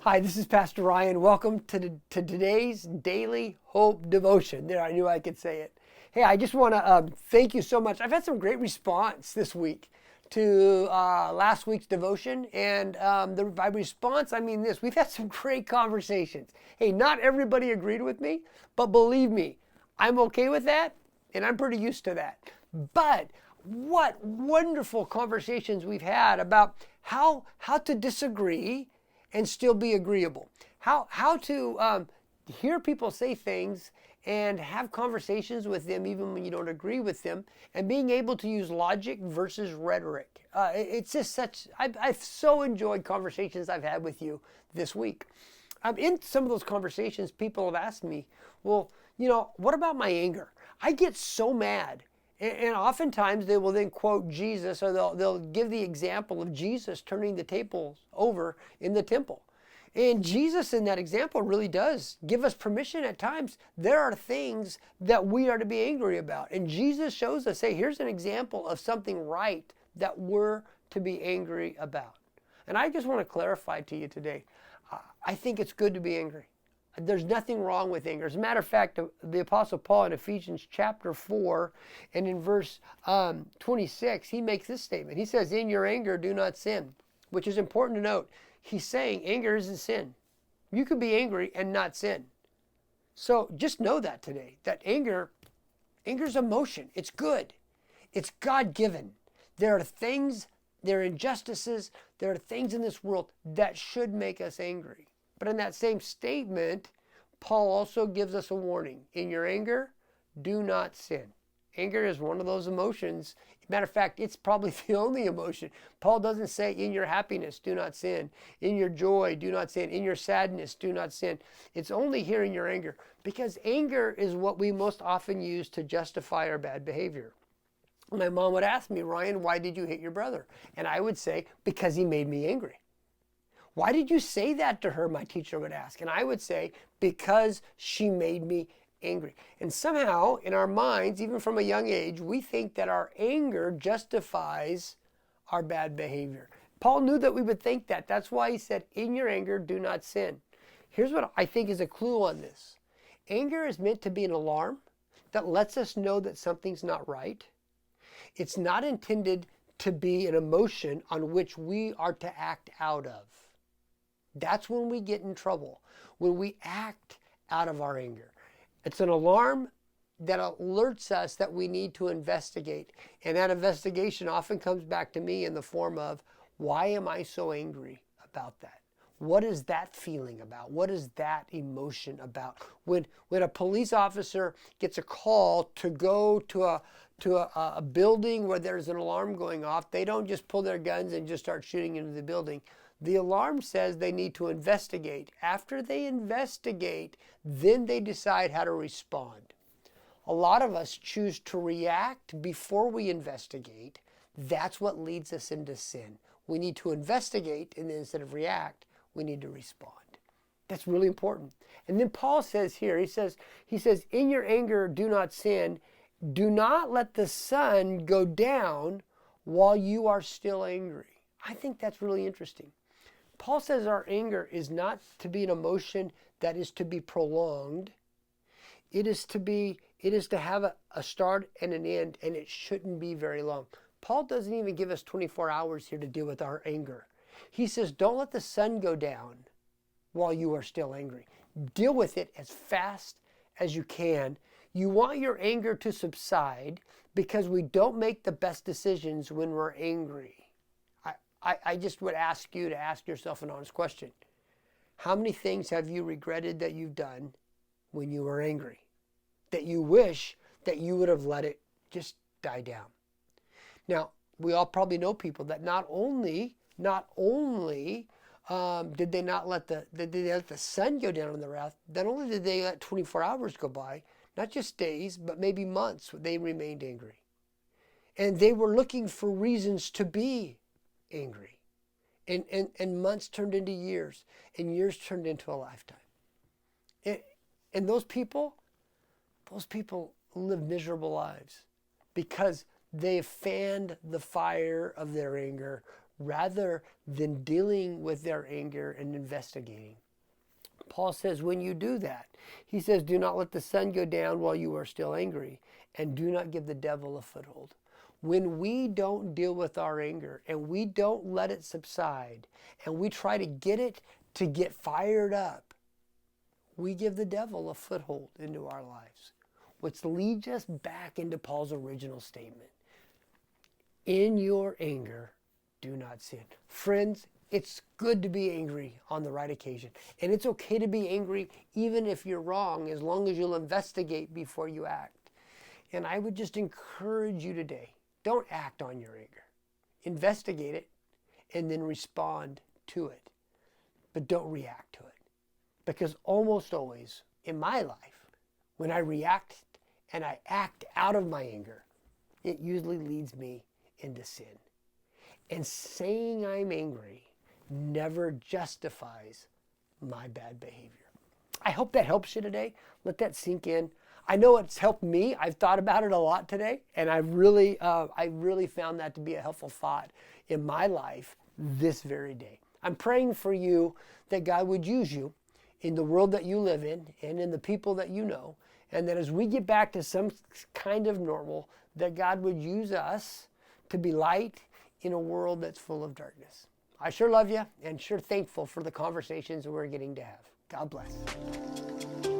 Hi, this is Pastor Ryan. Welcome to today's Daily Hope Devotion. There, I knew I could say it. Hey, I just want to thank you so much. I've had some great response this week to last week's devotion. And by response, I mean this. We've had some great conversations. Hey, not everybody agreed with me, but believe me, I'm okay with that, and I'm pretty used to that. But what wonderful conversations we've had about how to disagree and still be agreeable. How to hear people say things and have conversations with them even when you don't agree with them, and being able to use logic versus rhetoric. It's just such, I've so enjoyed conversations I've had with you this week. In some of those conversations, people have asked me, well, what about my anger? I get so mad. And oftentimes they will then quote Jesus, or they'll give the example of Jesus turning the tables over in the temple. And Jesus in that example really does give us permission at times. There are things that we are to be angry about. And Jesus shows us, hey, here's an example of something right that we're to be angry about. And I just want to clarify to you today, I think it's good to be angry. There's nothing wrong with anger. As a matter of fact, the Apostle Paul in Ephesians chapter 4 and in verse 26, he makes this statement. He says, in your anger, do not sin, which is important to note. He's saying anger isn't sin. You could be angry and not sin. So just know that today, that anger's emotion. It's good. It's God-given. There are things, there are injustices, there are things in this world that should make us angry. But in that same statement, Paul also gives us a warning. In your anger, do not sin. Anger is one of those emotions. Matter of fact, it's probably the only emotion. Paul doesn't say, in your happiness, do not sin. In your joy, do not sin. In your sadness, do not sin. It's only here in your anger, because anger is what we most often use to justify our bad behavior. My mom would ask me, Ryan, why did you hit your brother? And I would say, because he made me angry. Why did you say that to her? My teacher would ask. And I would say, because she made me angry. And somehow in our minds, even from a young age, we think that our anger justifies our bad behavior. Paul knew that we would think that. That's why he said, in your anger, do not sin. Here's what I think is a clue on this. Anger is meant to be an alarm that lets us know that something's not right. It's not intended to be an emotion on which we are to act out of. That's when we get in trouble, when we act out of our anger. It's an alarm that alerts us that we need to investigate. And that investigation often comes back to me in the form of, why am I so angry about that? What is that feeling about? What is that emotion about? When a police officer gets a call to go to a building where there's an alarm going off, they don't just pull their guns and just start shooting into the building. The alarm says they need to investigate. After they investigate, then they decide how to respond. A lot of us choose to react before we investigate. That's what leads us into sin. We need to investigate, and then instead of react, we need to respond. That's really important. And then Paul says here, he says, in your anger, do not sin. Do not let the sun go down while you are still angry. I think that's really interesting. Paul says our anger is not to be an emotion that is to be prolonged. It is to have a start and an end, and it shouldn't be very long. Paul doesn't even give us 24 hours here to deal with our anger. He says, don't let the sun go down while you are still angry. Deal with it as fast as you can. You want your anger to subside, because we don't make the best decisions when we're angry. I just would ask you to ask yourself an honest question. How many things have you regretted that you've done when you were angry, that you wish that you would have let it just die down? Now, we all probably know people that not only did they not let the sun go down on their wrath, not only did they let 24 hours go by, not just days, but maybe months, they remained angry. And they were looking for reasons to be angry. And months turned into years, and years turned into a lifetime. And those people live miserable lives because they fanned the fire of their anger rather than dealing with their anger and investigating. Paul says when you do that, he says, do not let the sun go down while you are still angry, and do not give the devil a foothold. When we don't deal with our anger and we don't let it subside and we try to get it to get fired up, we give the devil a foothold into our lives, which leads us back into Paul's original statement. In your anger, do not sin. Friends, it's good to be angry on the right occasion. And it's okay to be angry even if you're wrong, as long as you'll investigate before you act. And I would just encourage you today, don't act on your anger. Investigate it and then respond to it. But don't react to it. Because almost always in my life, when I react and I act out of my anger, it usually leads me into sin. And saying I'm angry never justifies my bad behavior. I hope that helps you today. Let that sink in. I know it's helped me. I've thought about it a lot today, and I really found that to be a helpful thought in my life this very day. I'm praying for you that God would use you in the world that you live in and in the people that you know, and that as we get back to some kind of normal, that God would use us to be light in a world that's full of darkness. I sure love you and sure thankful for the conversations we're getting to have. God bless.